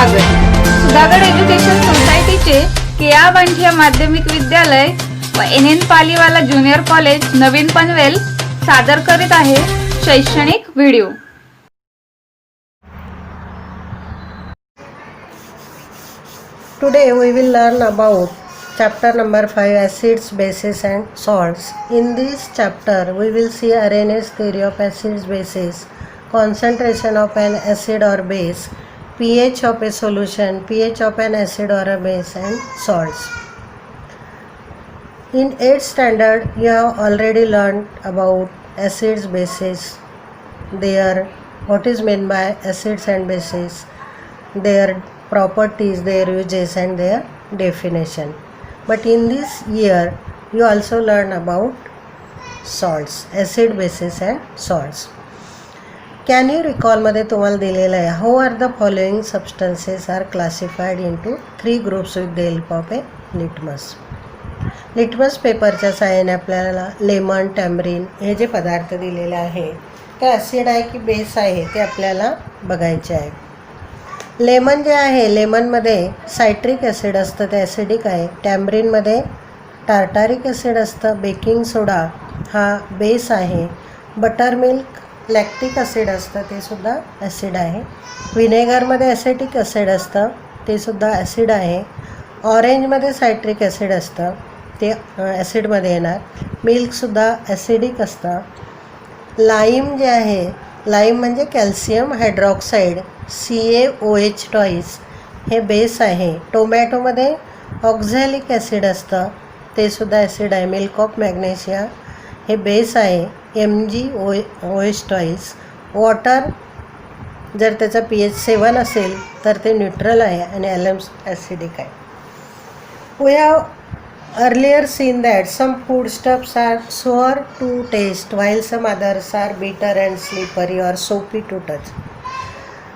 स्वागत. सुधागड एज्युकेशन सोसायटीचे केआ वांठिया माध्यमिक विद्यालय व NN पालीवाला ज्युनियर कॉलेज नवीन पनवेल सादर करीत आहे शैक्षणिक video. Today we will learn about chapter number 5, acids, bases and salts. In this chapter we will see Arrhenius theory of acids, bases, concentration of an acid or base, pH of a solution, pH of an acid or a base, and salts. In 8th standard you have already learned about acids, bases, their what is meant by acids and bases, their properties, their uses and their definition. But in this year you also learn about salts, acid, bases and salts. Can you recall मध्ये तुम्हाला दिलेलं आहे, how are the following substances are classified into 3 groups with the help of a litmus. Litmus पेपरच्या सहाय्याने आपल्याला lemon, tamarind हे जे पदार्थ दिलेले आहे ते ॲसिड आहे की बेस आहे ते आपल्याला बघायचे आहे. लेमन जे आहे, लेमनमध्ये सायट्रिक ॲसिड असतं, ते ॲसिडिक आहे. टॅमरिनमध्ये टार्टारिक ॲसिड असतं. बेकिंग सोडा हा बेस आहे. बटरमिल्क लॅक्टिक ॲसिड असतं, ते सुद्धा ॲसिड आहे. व्हिनेगरमध्ये ॲसिटिक ॲसिड असतं, ते सुद्धा ॲसिड आहे. ऑरेंजमध्ये सायट्रिक ॲसिड असतं, ते ॲसिडमध्ये येणार. मिल्कसुद्धा ॲसिडिक असतं. लाईम जे आहे, लाईम म्हणजे कॅल्शियम हायड्रॉक्साईड CaOH ट्वाईस, हे बेस आहे. टोमॅटोमध्ये ऑक्झॅलिक ॲसिड असतं, ते सुद्धा ॲसिड आहे. मिल्क ऑफ मॅग्नेशिया हे बेस आहे, MgOH ट्वाईस. वॉटर जर त्याचा pH 7 असेल तर ते न्यूट्रल आहे आणि ॲलम्स ॲसिडिक आहे. We have earlier seen that some foodstuffs are sour to taste while some others are bitter and slippery or soapy to touch.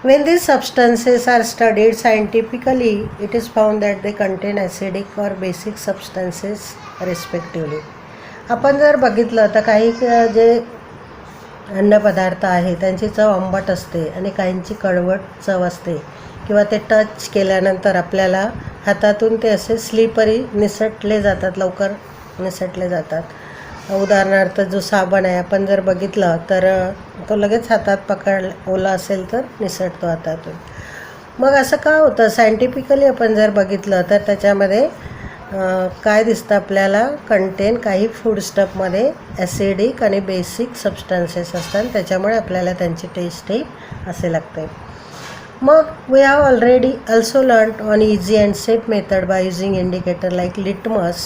When these substances are studied scientifically, it is found that they contain acidic or basic substances respectively. आपण जर बघितलं तर काही जे अन्नपदार्थ आहे त्यांची चव आंबट असते आणि काहींची कडवट चव असते, किंवा ते टच केल्यानंतर आपल्याला हातातून ते असे स्लिपरी निसटले जातात, लवकर निसटले जातात. उदाहरणार्थ जो साबण आहे, आपण जर बघितलं तर तो लगेच हातात ओला असेल तर निसटतो हातातून. मग असं का होतं? सायंटिफिकली आपण जर बघितलं तर त्याच्यामध्ये काय दिसतं आपल्याला, कंटेन काही फूडस्टफमध्ये ॲसिडिक आणि बेसिक सबस्टन्सेस असतात, त्याच्यामुळे आपल्याला त्यांची टेस्टही असे लागते. मग we have already also learnt on easy and safe method by using indicator like litmus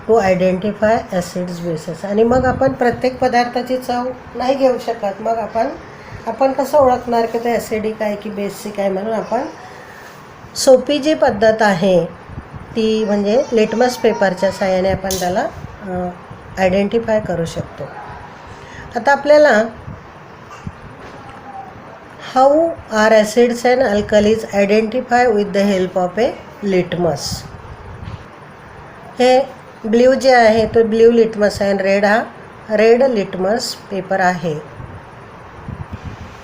to identify acids, bases. आणि मग आपण प्रत्येक पदार्थाची चव नाही घेऊ शकत, मग आपण कसं ओळखणार की ते ॲसिडिक आहे की बेसिक आहे? म्हणून आपण सोपी जी पद्धत आहे ती म्हणजे लिटमस पेपरच्या साहाय्याने आपण त्याला आयडेंटिफाय करू शकतो. आता आपल्याला how are acids and alkalis identified with the help of a litmus. हे ब्ल्यू जे आहे तो ब्ल्यू लिटमस आहे आणि रेड हा रेड लिटमस पेपर आहे.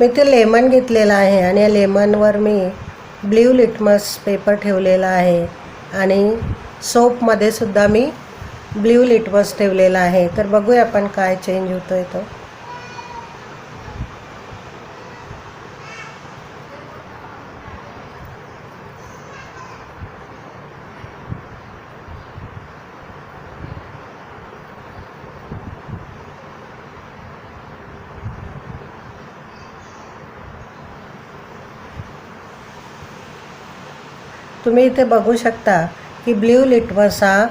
मी ते लेमन घेतलेला आहे आणि या लेमनवर मी ब्ल्यू लिटमस पेपर ठेवलेला आहे आणि सोपमध्ये सुद्धा मी ब्ल्यू लिटमस ठेवलेला आहे. तर बघूया आपण काय चेंज होतो आहे तो. तुम्ही इथे बघू शकता की ब्ल्यू लिटमस हा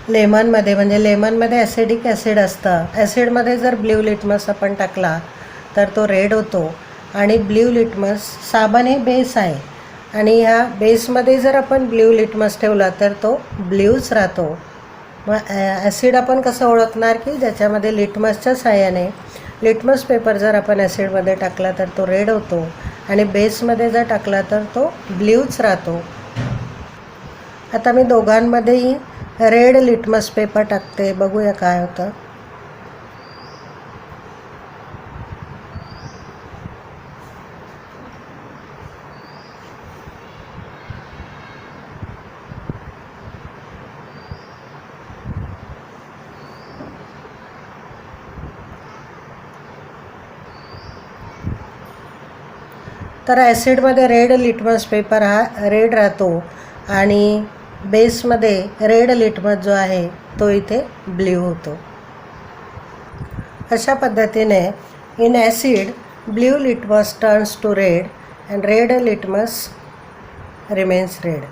लेमनमध्ये, म्हणजे लेमनमध्ये ॲसिडिक ॲसिड असतं, ॲसिडमध्ये जर ब्ल्यू लिटमस आपण टाकला तर तो रेड होतो. आणि ब्ल्यू लिटमस साबण हे बेस आहे आणि ह्या बेसमध्ये जर आपण ब्ल्यू लिटमस ठेवला तर तो ब्ल्यूच राहतो. मग ॲसिड आपण कसं ओळखणार की ज्याच्यामध्ये लिटमसच्या साहाय्याने लिटमस पेपर जर आपण ॲसिडमध्ये टाकला तर तो रेड होतो आणि बेसमध्ये जर टाकला तर तो ब्ल्यूच राहतो. आता मी दोघांमध्येही रेड लिटमस पेपर टाकते, बघूया काय होतं. तर ॲसिडमध्ये रेड लिटमस पेपर हा रेड राहतो आणि बेसमध्ये रेड लिटमस जो आहे तो इथे ब्ल्यू होतो. अशा पद्धतीने in acid blue litmus turns to red and red litmus remains red.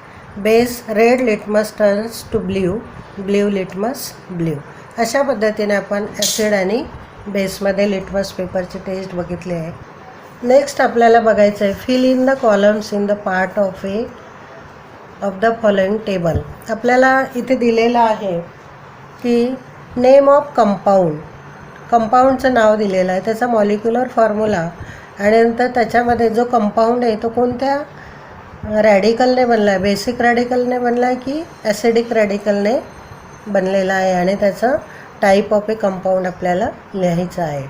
Base red litmus turns to blue, blue litmus blue. अशा पद्धतीने आपण ॲसिड आणि बेसमध्ये लिटमस पेपरची टेस्ट बघितली आहे. नेक्स्ट आपल्याला बघायचं आहे fill in the columns in the part of the following table. आपल्याला इथे दिलेलं आहे की नेम ऑफ कंपाऊंड, कंपाऊंडचं नाव दिलेलं आहे, त्याचा मॉलिक्युलर फॉर्म्युला आणि नंतर त्याच्यामध्ये जो कंपाऊंड आहे तो कोणत्या रॅडिकलने बनला आहे, बेसिक रॅडिकलने बनला आहे की ॲसिडिक रॅडिकलने बनलेला आहे आणि त्याचं टाईप ऑफ ए कंपाऊंड आपल्याला लिहायचं आहे.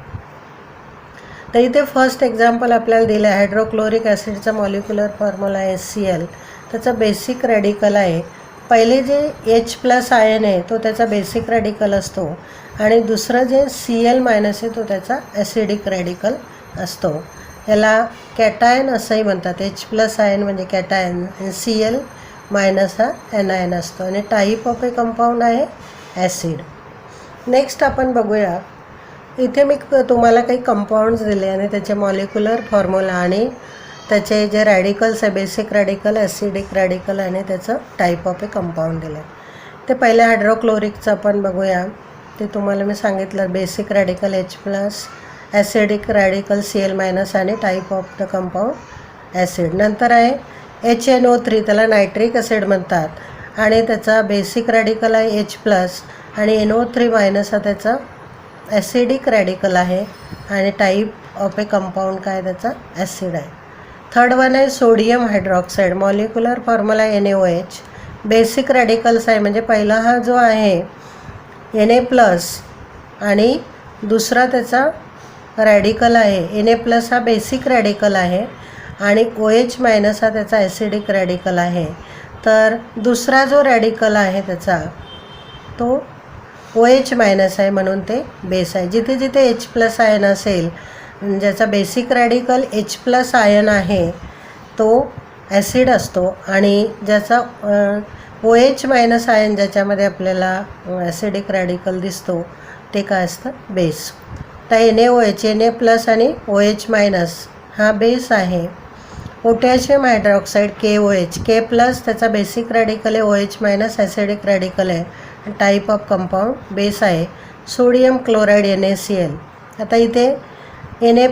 तर इथे फर्स्ट एक्झाम्पल आपल्याला दिलं आहे. हायड्रोक्लोरिक ॲसिडचा मॉलिक्युलर फॉर्म्युला आहे HCl. त्याचं बेसिक रॅडिकल आहे. पहिले जे H+ आयन आहे तो त्याचा बेसिक रॅडिकल असतो आणि दुसरं जे Cl- आहे तो त्याचा ॲसिडिक रॅडिकल असतो. याला कॅटायन असंही म्हणतात. H+ आयन म्हणजे कॅटायन आणि Cl- हा ॲनायन असतो आणि टाईप ऑफ ए कंपाऊंड आहे ॲसिड. नेक्स्ट आपण बघूया. इथे मी तुम्हाला काही कंपाऊंड्स दिले आणि त्याचे मॉलिक्युलर फॉर्म्युला आणि त्याचे जे रॅडिकल्स आहे बेसिक रॅडिकल, ॲसिडिक रॅडिकल आणि त्याचं टाईप ऑफ ए कंपाऊंड दिलं. ते पहिले हायड्रोक्लोरिकचं आपण बघूया. ते तुम्हाला मी सांगितलं basic radical H+, acidic radical Cl- आणि type of the compound acid. नंतर आहे HNO3, त्याला नायट्रिक ॲसिड म्हणतात आणि त्याचा बेसिक रॅडिकल आहे H+ आणि NO3- हा त्याचा ॲसिडिक रॅडिकल आहे आणि टाईप ऑफ ए कंपाऊंड काय त्याचा ॲसिड आहे. थर्ड वन आहे sodium hydroxide. Molecular formula NaOH. Basic radicals आहे म्हणजे पहिला हा जो आहे Na+ आणि दुसरा त्याचा रॅडिकल आहे Na+ हा बेसिक रॅडिकल आहे आणि OH- हा त्याचा ॲसिडिक रॅडिकल आहे. तर दुसरा जो रॅडिकल आहे त्याचा तो OH- आहे म्हणून ते बेस आहे. जिथे जिथे H+ आयन असेल ज्याचा बेसिक रॅडिकल H+ आयन आहे तो ॲसिड असतो आणि ज्याचा OH- आयन ज्याच्यामध्ये आपल्याला ॲसिडिक रॅडिकल दिसतो ते काय असतं बेस. तर NaOH, Na+ आणि OH- हा बेस आहे. पोटॅशियम हायड्रॉक्साईड KOH, K+ त्याचा बेसिक रॅडिकल आहे OH- ॲसिडिक रॅडिकल आहे. टाईप ऑफ कंपाऊंड बेस आहे. Sodium chloride NaCl. आता इथे Na+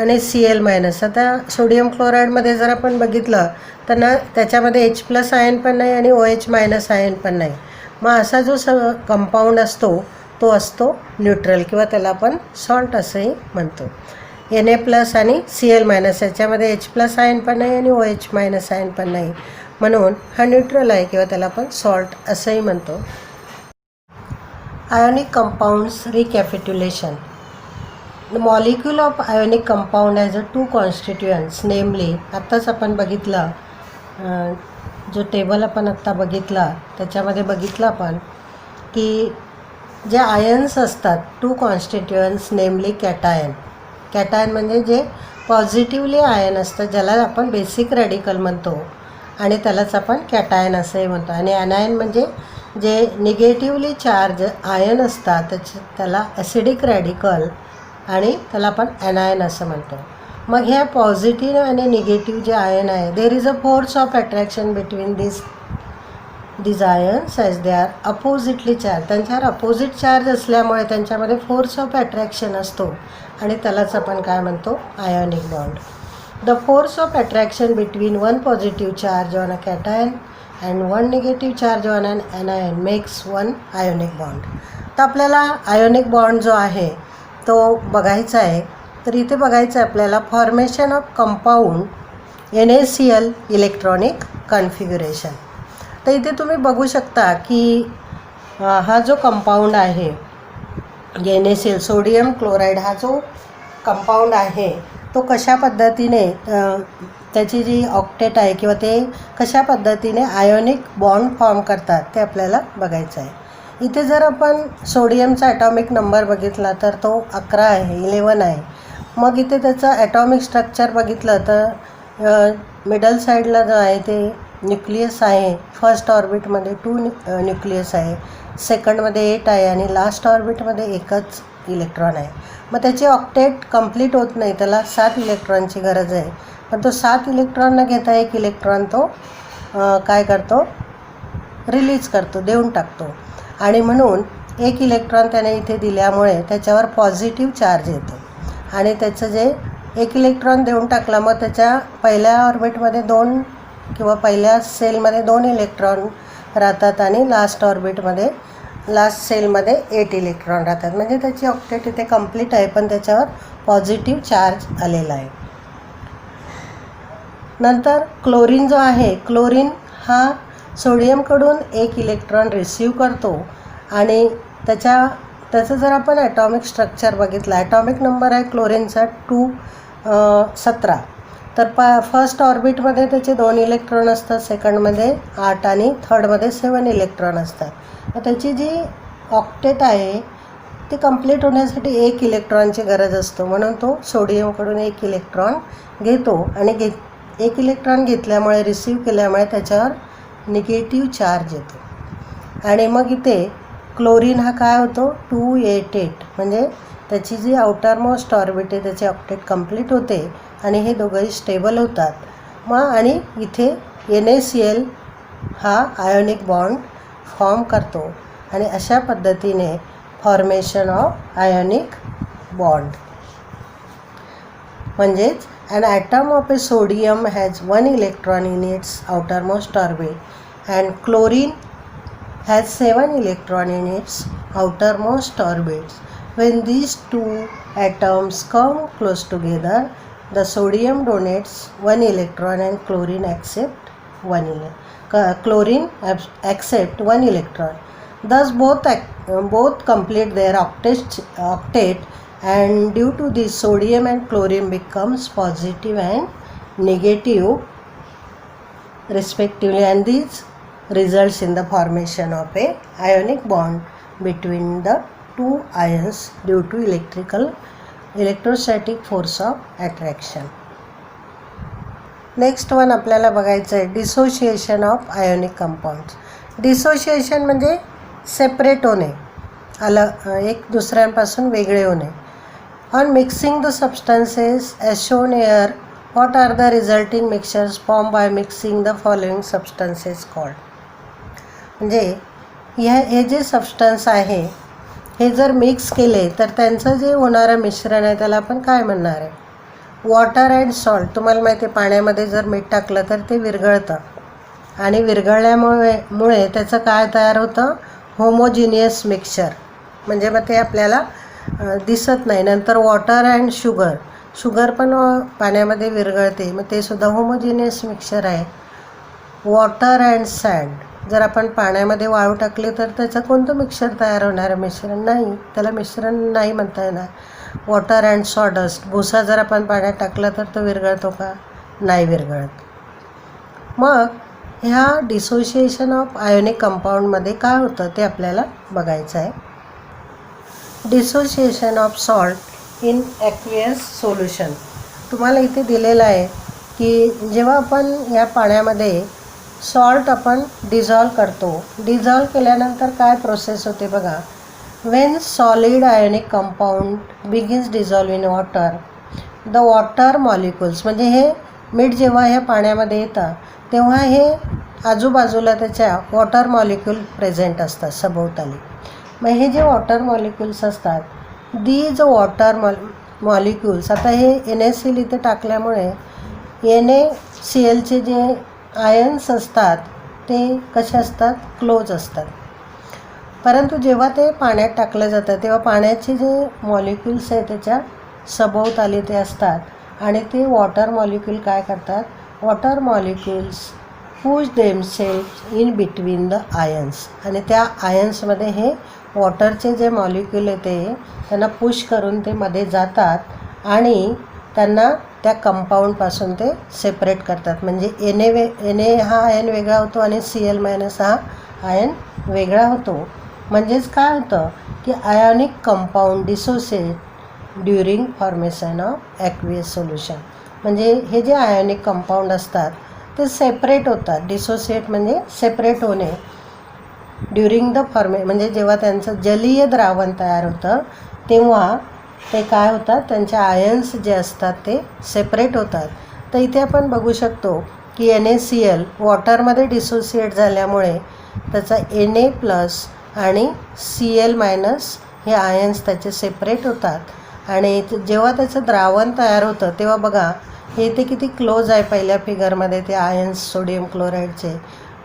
आणि Cl-. आता सोडियम क्लोराईडमध्ये जर आपण बघितलं तर ना त्याच्यामध्ये H+ आयन पण नाही आणि OH- आयन पण नाही. मग असा जो कंपाऊंड असतो तो असतो न्यूट्रल किंवा त्याला आपण सॉल्ट असंही म्हणतो. Na+ आणि Cl- याच्यामध्ये H+ आयन पण नाही आणि OH- आयन पण नाही म्हणून हा न्यूट्रल आहे किंवा त्याला आपण सॉल्ट असंही म्हणतो. Ionic compounds recapitulation. The molecule of ionic compound has 2 constituents, namely आत्ताच आपण बघितलं जो टेबल आपण आत्ता बघितला त्याच्यामध्ये बघितलं आपण की जे आयन्स असतात 2 कॉन्स्टिट्युएंट्स नेमली कॅटायन. कॅटायन म्हणजे जे पॉझिटिव्हली आयन असतं ज्याला आपण बेसिक रॅडिकल म्हणतो आणि त्यालाच आपण कॅटायन असंही म्हणतो. आणि ॲनायन म्हणजे जे निगेटिव्हली चार्ज आयन असतात त्याला ॲसिडिक रॅडिकल आणि त्याला आपण ॲनायन असं म्हणतो. मग ह्या पॉझिटिव्ह आणि निगेटिव्ह जे आयन आहे there is a force of attraction between these ions as they are oppositely charge. त्यांच्यावर अपोजिट चार्ज असल्यामुळे त्यांच्यामध्ये फोर्स ऑफ अट्रॅक्शन असतो आणि त्यालाच आपण काय म्हणतो ionic bond. The force of attraction between one positive charge on a cation and one negative charge on an anion makes one ionic bond. तर आपल्याला आयोनिक बॉन्ड जो आहे तो बघायचा आहे. तर इथे बघायचं आहे आपल्याला formation of compound NaCl electronic configuration. तर इथे तुम्ही बघू शकता की हा जो कंपाऊंड आहे NaCl सोडियम क्लोराईड हा जो कंपाऊंड आहे तो कशा पद्धतीने त्याची जी ऑक्टेट आहे किंवा ते कशा पद्धतीने आयोनिक बॉन्ड फॉर्म करतात ते आपल्याला बघायचं आहे. इथे जर आपण सोडियमचा ॲटॉमिक नंबर बघितला तर तो 11 आहे, 11 आहे. मग इथे त्याचं ॲटॉमिक स्ट्रक्चर बघितलं तर मिडल साईडला जो आहे ते न्यूक्लियस आहे. फर्स्ट ऑर्बिटमध्ये 2 न्यूक्लियस आहे, सेकंडमध्ये 8 आहे आणि लास्ट ऑर्बिटमध्ये एकच इलेक्ट्रॉन आहे. मग त्याचे ऑक्टेट कंप्लीट होत नाही, त्याला 7 इलेक्ट्रॉनची गरज आहे. पण तो 7 इलेक्ट्रॉन न घेता एक इलेक्ट्रॉन तो काय करतो, रिलीज करतो, देऊन टाकतो. आणि म्हणून एक इलेक्ट्रॉन त्याने इथे दिल्यामुळे त्याच्यावर पॉझिटिव्ह चार्ज येतो. आणि त्याचं जे एक इलेक्ट्रॉन देऊन टाकला, मग त्याच्या पहिल्या ऑर्बिटमध्ये 2 किंवा पहिल्या सेलमध्ये 2 इलेक्ट्रॉन राहतात आणि लास्ट ऑर्बिटमध्ये लास्ट सेलमध्ये 8 इलेक्ट्रॉन राहतात. म्हणजे त्याची ऑक्टेट इथे कंप्लीट आहे, पण त्याच्यावर पॉझिटिव्ह चार्ज आलेला आहे. नंतर क्लोरीन जो आहे, क्लोरीन हा सोडियमकडून एक इलेक्ट्रॉन रिसीव्ह करतो. आणि त्याचं जर आपण ॲटॉमिक स्ट्रक्चर बघितलं, ॲटॉमिक नंबर आहे क्लोरीनचा 217. तर फर्स्ट ऑर्बिटमध्ये त्याचे 2 इलेक्ट्रॉन असतात, सेकंडमध्ये 8 आणि थर्डमध्ये 7 इलेक्ट्रॉन असतात. तर त्याची जी ऑक्टेट आहे ती कंप्लीट होण्यासाठी 1 इलेक्ट्रॉनची गरज असतो. म्हणून तो सोडियमकडून 1 इलेक्ट्रॉन घेतो आणि 1 इलेक्ट्रॉन घेतल्यामुळे, रिसीव्ह केल्यामुळे त्याच्यावर निगेटिव्ह चार्ज येतो. आणि मग इथे क्लोरीन हा काय होतो, 288. म्हणजे त्याची जी आउटर मोस्ट ऑर्बिट आहे त्याची ऑक्टेट कंप्लीट होते आणि हे दोघंही स्टेबल होतात. मग आणि इथे NaCl हा आयोनिक बॉन्ड फॉर्म करतो. आणि अशा पद्धतीने फॉर्मेशन ऑफ आयोनिक बॉन्ड. म्हणजेच an atom of a sodium has 1 electron in its outermost orbit and chlorine has 7 electron in its outermost orbits. When these two atoms come close together, the sodium donates 1 electron and chlorine accept 1 electron. Thus both complete their octet, and due to this sodium and chlorine becomes positive and negative respectively, and this results in the formation of a ionic bond between the two ions due to electrostatic force of attraction. Next one आपल्याला बघायचं आहे dissociation of ionic compounds. Dissociation म्हणजे separate होणे, एक दुसऱ्यांपासून वेगळे होणे. On mixing the substances as shown here, what are the resulting mixtures formed by mixing the following substances called? म्हणजे हे जे सबस्टन्स आहे हे जर मिक्स केले तर त्यांचं जे होणारं मिश्रण आहे त्याला आपण काय म्हणणार आहे, वॉटर अँड सॉल्ट. तुम्हाला माहिती आहे पाण्यामध्ये जर मीठ टाकलं तर ते विरघळतं आणि विरघळल्यामुळे त्याचं काय तयार होतं, होमोजिनियस मिक्सचर. म्हणजे मग ते आपल्याला दिसत नाही. नंतर वॉटर अँड शुगर पण पाण्यामध्ये विरघळते, मग ते सुद्धा होमोजिनियस मिक्सचर आहे. वॉटर अँड सँड, जर आपण पाण्यामध्ये वाळू टाकले तर त्याचं कोणतं मिक्सचर तयार होणार आहे, मिश्रण नाही, त्याला मिश्रण नाही म्हणता येणार. वॉटर अँड सॉडस्ट, भुसा जर आपण पाण्यात टाकला तर तो विरघळतो का, नाही विरघळत. मग ह्या डिसोशिएशन ऑफ आयोनिक कंपाऊंडमध्ये काय होतं ते आपल्याला बघायचं आहे. Dissociation of salt in aqueous solution. तुम्हाला इथे दिलेलं आहे की जेव्हा आपण या पाण्यामध्ये सॉल्ट आपण डिझॉल्व करतो, डिझॉल्व केल्यानंतर काय प्रोसेस होते बघा. Wien solid ionic compound begins dissolve in water, the water molecules, म्हणजे हे मीठ जेव्हा ह्या पाण्यामध्ये येतं तेव्हा हे आजूबाजूला त्याच्या वॉटर मॉलिक्यूल प्रेझेंट असतात सभोवताली. मग हे जे वॉटर मॉलिक्युल्स असतात, दीज वॉटर मॉलिक्युल्स, आता हे NaCl इथे टाकल्यामुळे NaClचे जे आयन्स असतात ते कसे असतात, क्लोज असतात. परंतु जेव्हा ते पाण्यात टाकलं जातं तेव्हा पाण्याचे जे मॉलिक्युल्स आहेत त्याच्या सभोवताली ते असतात आणि ते वॉटर मॉलिक्यूल काय करतात, water molecules push themselves in between the ions, आणि त्या आयन्समध्ये हे वॉटरचे जे मॉलिक्यूल आहे ते त्यांना पुश करून ते मध्ये जातात आणि त्यांना त्या कंपाऊंडपासून ते सेपरेट करतात. म्हणजे Na हा आयन वेगळा होतो आणि Cl- हा आयन वेगळा होतो. म्हणजेच काय होतं की ionic compound dissociate during formation of aqueous solution. म्हणजे हे जे आयोनिक कंपाऊंड असतात ते सेपरेट होतात. डिसोसिएट म्हणजे सेपरेट होणे. ड्युरिंग द म्हणजे जेव्हा त्यांचं जलीय द्रावण तयार होतं तेव्हा ते काय होतात, त्यांचे आयन्स जे असतात ते सेपरेट होतात. तर इथे आपण बघू शकतो की NaCl वॉटरमध्ये डिसोसिएट झाल्यामुळे त्याचा Na प्लस आणि Cl मायनस हे आयन्स त्याचे सेपरेट होतात आणि जेव्हा त्याचं द्रावण तयार होतं तेव्हा बघा हे इथे किती क्लोज आहे पहिल्या फिगरमध्ये ते आयन्स सोडियम क्लोराईडचे,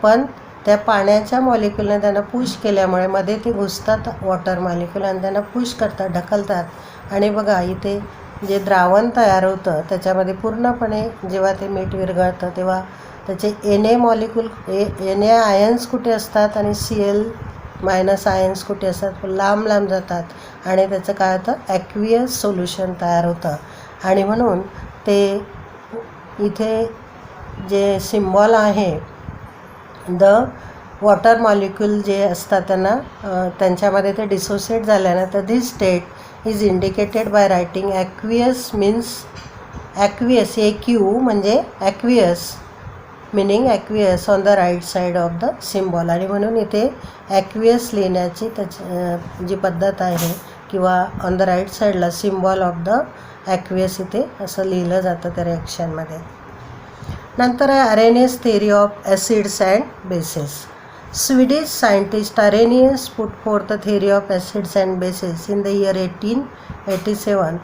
पण त्या पाण्याच्या मॉलिक्यूलने त्यांना पुश केल्यामुळे मध्ये ते घुसतात वॉटर मॉलिक्यूल आणि त्यांना पुश करतात, ढकलतात आणि बघा इथे जे द्रावण तयार होतं त्याच्यामध्ये पूर्णपणे जेव्हा ते मीठ विरघळतं तेव्हा त्याचे Na मॉलिक्यूल Na आयन्स कुठे असतात आणि Cl मायनस आयन्स कुठे असतात, लांब लांब जातात आणि त्याचं काय होतं, ॲक्वियस सोल्युशन तयार होतं. आणि म्हणून ते इथे जे सिम्बॉल आहे द वॉटर मॉलिक्यूल जे असतात त्यांना त्यांच्यामध्ये ते डिसोसिएट झाल्यानंतर this state is indicated by writing aqueous means aqueous AQ म्हणजे aqueous meaning aqueous on the right side of the symbol. आणि म्हणून इथे ॲक्वियस लिहिण्याची त्याची जी पद्धत आहे किंवा ऑन द राईट साईडला सिम्बॉल ऑफ द ॲक्वियस इथे असं लिहिलं जातं त्या रिॲक्शनमध्ये. नंतर आहे Arrhenius theory of acids and bases. Swedish scientist Arrhenius put forth the theory of acids and bases in the year 1887.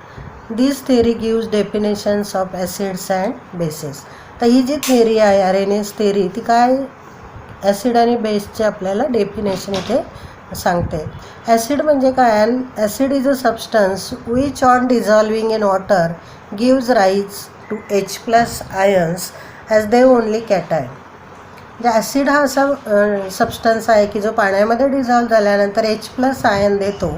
This theory gives definitions of acids and bases. तर ही जी theory आहे Arrhenius theory ती काय acid आणि बेसचे आपल्याला definition इथे सांगते. Acid म्हणजे काय, acid is a substance which on dissolving in water gives rise to H+ ions as they only cation. म्हणजे ॲसिड हा असा सबस्टन्स आहे की जो पाण्यामध्ये डिझॉल्व झाल्यानंतर H+ आयन देतो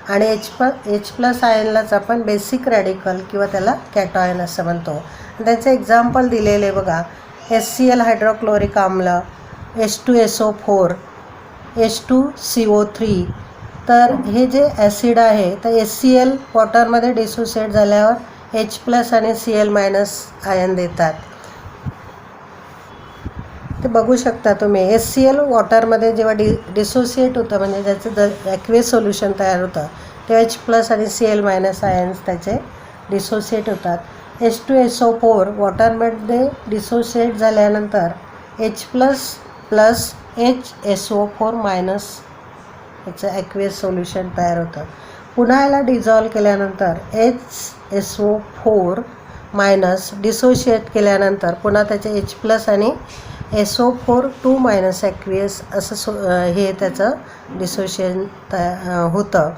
आणि H+ आयनलाच आपण बेसिक रॅडिकल किंवा त्याला कॅटायन असं म्हणतो. त्याचे एक्झाम्पल दिलेले बघा, HCl हायड्रोक्लोरिक आम्ल, H2SO4, H2CO3. तर हे जे ॲसिड आहे तर HCl वॉटरमध्ये डिसोसिएट झाल्यावर H+ आणि Cl- आयन देतात. ते बघू शकता तुम्ही. HCl वॉटरमध्ये जेव्हा डिसोसिएट होतं म्हणजे ज्याचं ॲक्वेस सोल्युशन तयार होतं तेव्हा H+ आणि Cl- आयन्स त्याचे डिसोसिएट होतात. H2SO4 वॉटरमध्ये डिसोसिएट झाल्यानंतर H+ प्लस HSO4- याचं ॲक्वेस सोल्युशन तयार होतं. पुन्हा याला डिझॉल्व केल्यानंतर HSO4- डिसोशिएट केल्यानंतर पुन्हा त्याचे H+ आणि SO4 ॲक्वियस असं हे त्याचं डिसोशिएशन होतं.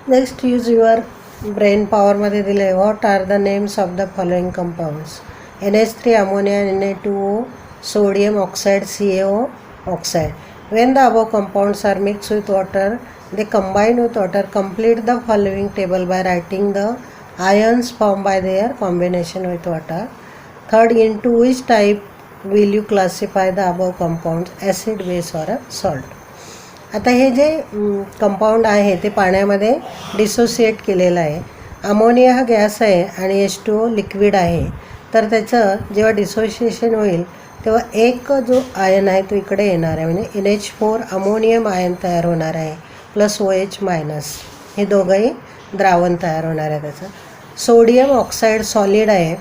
नेक्स्ट यूज युअर ब्रेन पॉवरमध्ये दिले. What are the names of the following compounds. NH3 ammonia, Na2O, sodium oxide, CaO oxide. When the above compounds are mixed with water, they combine with water. Complete the following table by writing the ions formed by their combination with water. Third, into which type will you classify the above compounds, acid, base or a salt. आता हे जे compound आहे ते पाण्यामध्ये dissociate केलेलं आहे. Ammonia हा gas आहे आणि H2O लिक्विड आहे. तर त्याचं जेव्हा डिसोसिएशन होईल तेव्हा एक जो आयन आहे तो इकडे येणार आहे म्हणजे NH4 अमोनियम आयन तयार होणार आहे प्लस OH-. हे दोघंही द्रावण तयार होणार आहे त्याचं. सोडियम ऑक्साईड सॉलिड आहे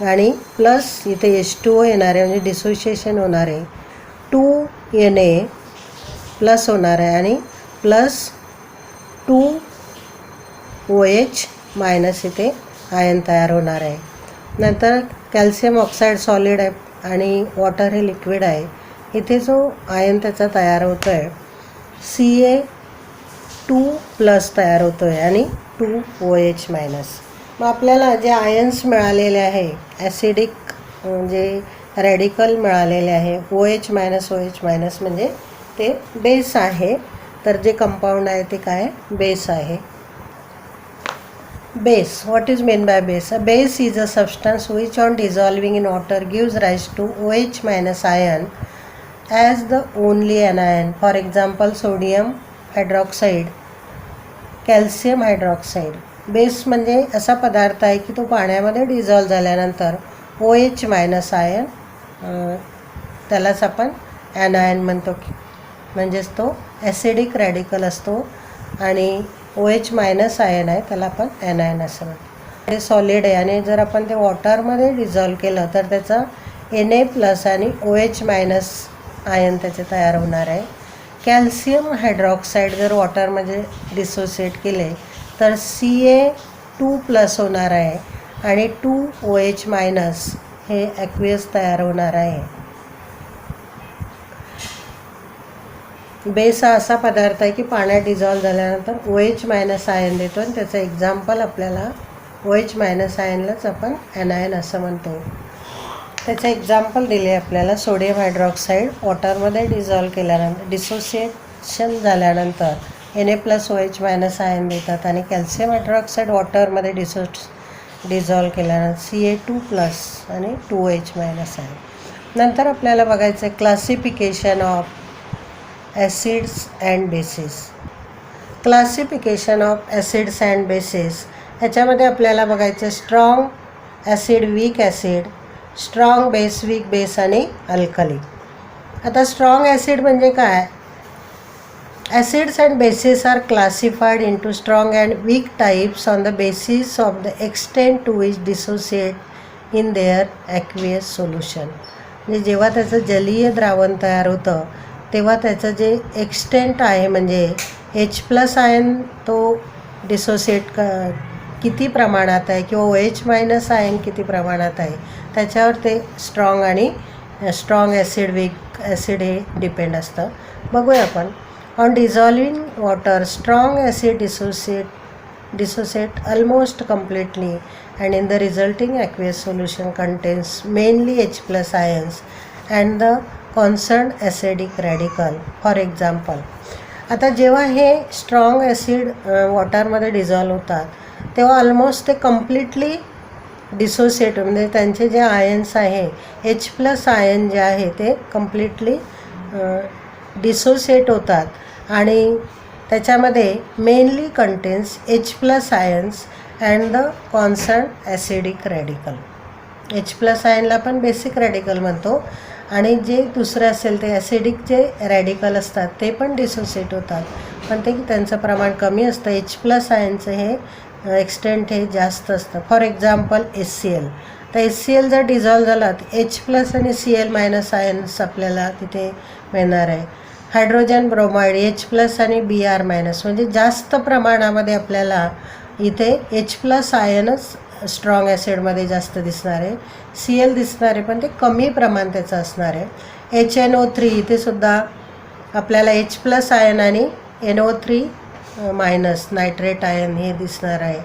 आणि प्लस इथे H2O येणार आहे म्हणजे डिसोसिएशन होणार आहे. 2Na प्लस होणार आहे आणि प्लस 2OH- इथे आयन तयार होणार आहे. नंतर कॅल्शियम ऑक्साईड सॉलिड आहे आणि वॉटर हे लिक्विड आहे. इथे जो आयन त्याचा तयार होतो आहे Ca2+ तयार होतो आहे आणि 2OH-. मग आपल्याला जे आयन्स मिळालेले आहे ॲसिडिक जे रॅडिकल मिळालेले आहे OH- म्हणजे ते बेस आहे. तर जे कंपाऊंड आहे ते काय बेस आहे. Base, what is meant by base. A base is a substance which on dissolving in water gives rise to OH- ion as the only anion. For example sodium hydroxide, calcium hydroxide, base म्हणजे असा पदार्थ आहे की तो पाण्यामध्ये dissolve झाल्यानंतर OH minus ion, त्यालाच आपण ॲनायन म्हणतो, म्हणजेच तो ॲसिडिक रॅडिकल असतो आणि OH मायनस आयन आहे त्याला आपण ॲनायन असं म्हणतो. हे सॉलिड आहे आणि जर आपण ते वॉटरमध्ये डिझॉल्व केलं तर त्याचा Na+ आणि OH मायनस आयन त्याचे तयार होणार आहे. कॅल्शियम हायड्रॉक्साईड जर वॉटरमध्ये डिसोसिएट केले तर Ca2+ होणार आहे आणि 2OH मायनस हे ॲक्वियस तयार होणार आहे. बेस हा असा पदार्थ आहे की पाण्यात डिझॉल्व झाल्यानंतर OH मायनस आयन देतो आणि त्याचं एक्झाम्पल आपल्याला OH मायनस आयनलाच आपण ॲनायन असं म्हणतो. त्याचं एक्झाम्पल दिले आपल्याला सोडियम हायड्रॉक्साईड वॉटरमध्ये डिझॉल्व केल्यानंतर डिसोसिएशन झाल्यानंतर Na+OH मायनस आयन देतात आणि कॅल्शियम हायड्रॉक्साईड वॉटरमध्ये डिझॉल्व केल्यानंतर Ca2+ आणि 2OH मायनस आयन. नंतर आपल्याला बघायचं आहे classification of acids and bases. Classification of acids and bases ह्याच्यामध्ये आपल्याला बघायचं strong acid, weak acid, strong base, weak base आणि अल्कली. आता स्ट्रॉंग ॲसिड म्हणजे काय? Acids and bases are classified into strong and weak types on the basis of the extent to which dissociate in their aqueous solution. म्हणजे जेव्हा त्याचं जलीय द्रावण तयार होतं तेव्हा त्याचं जे एक्सटेंट आहे म्हणजे H+ आयन तो डिसोसिएट किती प्रमाणात आहे किंवा OH मायनस आयन किती प्रमाणात आहे त्याच्यावर ते स्ट्रॉंग आणि स्ट्रॉंग ॲसिड, वीक ॲसिड हे डिपेंड असतं. बघूया आपण. On dissolving water, strong acid dissociate almost completely and in the resulting aqueous solution contains mainly H+ ions and the concerned acidic radical. For example, आता जेव्हा हे strong acid वॉटरमध्ये dissolve होतात तेव्हा almost ते कम्प्लिटली डिसोसिएट म्हणजे त्यांचे जे ions आहे H+ आयन जे आहे ते कम्प्लिटली डिसोसिएट होतात आणि त्याच्यामध्ये mainly contains H+ ions and the concern acidic radical. H+ आयनला आपण बेसिक रॅडिकल म्हणतो आणि जे दुसरे असेल ते ॲसिडिक जे रॅडिकल असतात ते पण डिसोसिएट होतात पण ते त्यांचं प्रमाण कमी असतं. H+ आयनचं हे एक्सटेंट हे जास्त असतं. For example HCl. तर HCl जर डिझॉल्व झाला तर H+ आणि Cl- आयन्स आपल्याला तिथे मिळणार आहे. हायड्रोजन ब्रोमाइड H+ आणि Br- म्हणजे जास्त प्रमाणामध्ये आपल्याला इथे H+ आयनच स्ट्रॉंग ॲसिडमध्ये जास्त दिसणार आहे. Cl दिसणार आहे पण ते कमी प्रमाण त्याचं असणार आहे. HNO3 इथे सुद्धा आपल्याला H+ आयन आणि NO3- नायट्रेट आयन हे दिसणार आहे.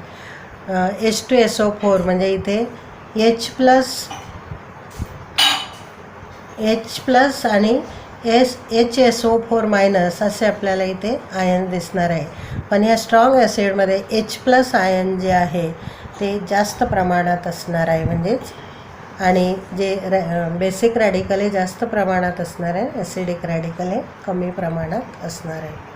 H2SO4 म्हणजे इथे H+ आणि HSO4- असे आपल्याला इथे आयन दिसणार आहे. पण ह्या स्ट्रॉंग ॲसिडमध्ये H+ आयन जे आहे ते जास्त प्रमाणात असणार आहे म्हणजेच आणि जे बेसिक रॅडिकल हे जास्त प्रमाणात असणार आहे, ॲसिडिक रॅडिकल हे कमी प्रमाणात असणार आहे.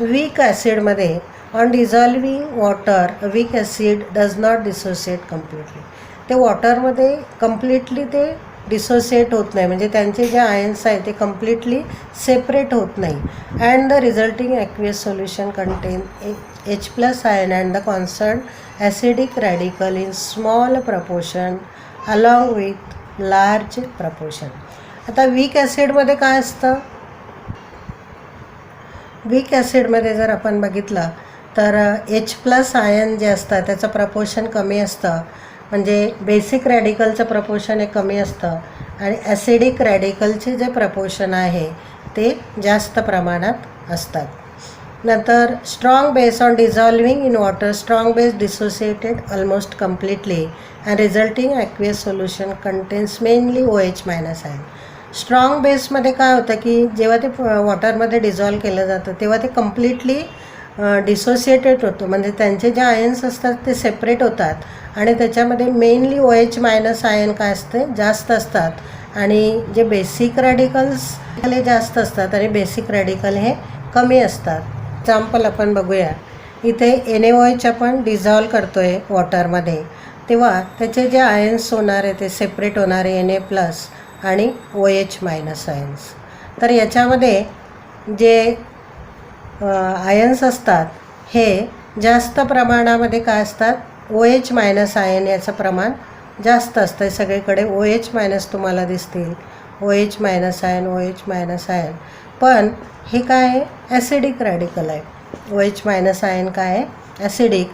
वीक ॲसिडमध्ये on dissolving water weak acid does not dissociate completely. ते वॉटरमध्ये कम्प्लिटली ते डिसोसिएट होत नाही म्हणजे त्यांचे जे आयन्स आहेत ते कम्प्लिटली सेपरेट होत नाही. And the resulting aqueous solution content H+ ion and the concern acidic radical in small proportion along with large proportion. आता वीक ॲसिडमध्ये काय असतं? वीक ॲसिडमध्ये जर आपण बघितलं तर H+ आयन जे असतं त्याचं प्रपोर्शन कमी असतं म्हणजे बेसिक रॅडिकलचं प्रपोर्शन हे कमी असतं आणि ॲसिडिक रॅडिकलचे जे प्रपोर्शन आहे ते जास्त प्रमाणात असतात. नंतर strong base on dissolving in water strong base dissociated almost completely and resulting aqueous solution contains mainly OH- ion. Strong बेसमध्ये काय होतं की जेव्हा ते वॉटरमध्ये डिझॉल्व केलं जातं तेव्हा ते कम्प्लिटली डिसोसिएटेड होतो म्हणजे त्यांचे जे आयन्स असतात ते सेपरेट होतात आणि त्याच्यामध्ये मेनली OH- आयन काय असते जास्त असतात आणि जे बेसिक रॅडिकल्स हे जास्त असतात आणि बेसिक रॅडिकल हे कमी असतात. एक्झाम्पल आपण बघूया इथे NaOH आपण डिझॉल्व करतो आहे वॉटरमध्ये, तेव्हा त्याचे जे आयन्स होणार आहे ते सेपरेट होणारे Na+ आणि OH- आयन्स. तर याच्यामध्ये जे आयन्स असतात हे जास्त प्रमाणामध्ये काय असतात, OH- आयन याचं प्रमाण जास्त असतं. सगळीकडे OH- तुम्हाला दिसतील, OH- आयन, OH- आयन. पण हे काय आहे, ॲसिडिक रॅडिकल आहे. OH- आयन काय आहे, ॲसिडिक.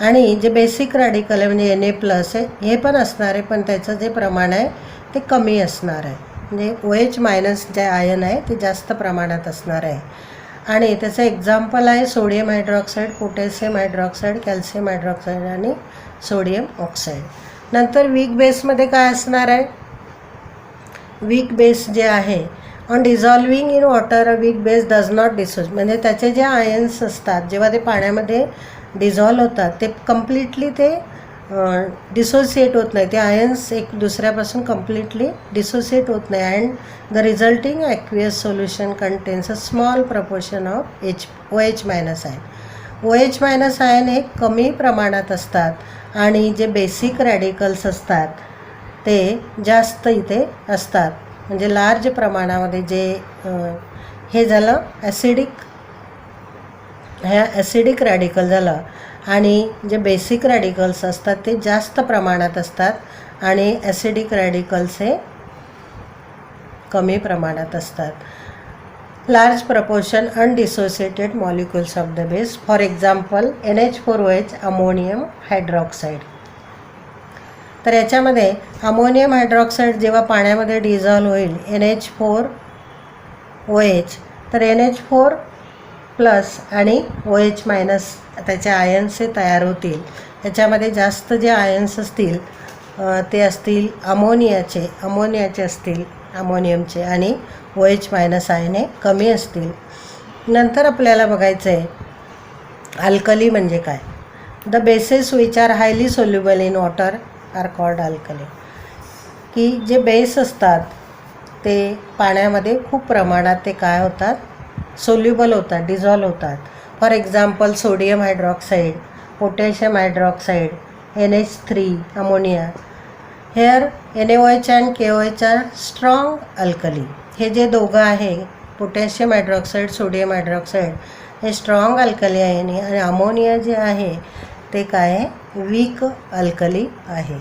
आणि जे बेसिक रॅडिकल आहे म्हणजे Na+ आहे, हे पण असणार आहे, पण त्याचं जे प्रमाण आहे ते कमी असणार आहे. म्हणजे OH- जे आयन आहे ते जास्त प्रमाणात असणार आहे. आणि त्याचं एक्झाम्पल आहे sodium hydroxide, potassium hydroxide, calcium hydroxide आणि सोडियम ऑक्साईड. नंतर वीक बेसमध्ये काय असणार आहे, वीक बेस जे आहे, on dissolving in water a weak base does not dissociate. म्हणजे त्याचे जे आयन्स असतात जेव्हा ते पाण्यामध्ये डिझॉल्व होतात ते कम्प्लिटली ते डिसोसिएट होत नाही. ते आयन्स एक दुसऱ्यापासून कम्प्लिटली डिसोसिएट होत नाही. And the resulting aqueous solution contains a small proportion of OH- ion. OH- ion हे कमी प्रमाणात असतात आणि जे बेसिक रॅडिकल्स असतात ते जास्त इथे असतात. म्हणजे लार्ज प्रमाणामध्ये जे हे झालं ॲसिडिक रॅडिकल झालं. आणि जे बेसिक रॅडिकल्स असतात ते जास्त प्रमाणात असतात आणि ॲसिडिक रॅडिकल्स हे कमी प्रमाणात असतात. Large proportion undissociated molecules of the base, for example NH4OH, ammonium hydroxide. तर याच्यामध्ये अमोनियम हायड्रॉक्साईड जेव्हा पाण्यामध्ये डिझॉल्व होईल NH4OH, तर NH4+ आणि OH- त्याचे आयन्स हे तयार होतील. याच्यामध्ये जास्त जे आयन्स असतील ते असतील अमोनियाचे असतील, अमोनियमचे, आणि OH- आयन हे कमी असतील. नंतर आपल्याला बघायचं आहे अल्कली म्हणजे काय. The bases which are highly soluble in water are called alkali. की जे बेस असतात ते पाण्यामध्ये खूप प्रमाणात ते काय होतात, सोल्युबल होतात, डिझॉल्व होतात. For example sodium hydroxide, potassium hydroxide, NH3, ammonia. Here NaOH and KOH are strong alkali. हे जे दोघं आहे, पोटॅशियम हायड्रॉक्साईड, सोडियम हायड्रॉक्साईड, हे स्ट्रॉंग अल्कली आहे आणि अमोनिया जे आहे ते काय आहे, वीक अल्कली आहे.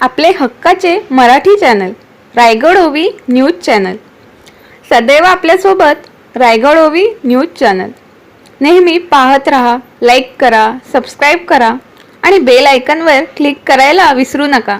आपले हक्काचे मराठी चॅनल रायगड ओवी न्यूज चॅनल, सदैव आपल्यासोबत. रायगड ओवी न्यूज चॅनल नेहमी पाहत रहा. लाईक करा, सबस्क्राईब करा आणि बेल आयकॉनवर क्लिक करायला विसरू नका.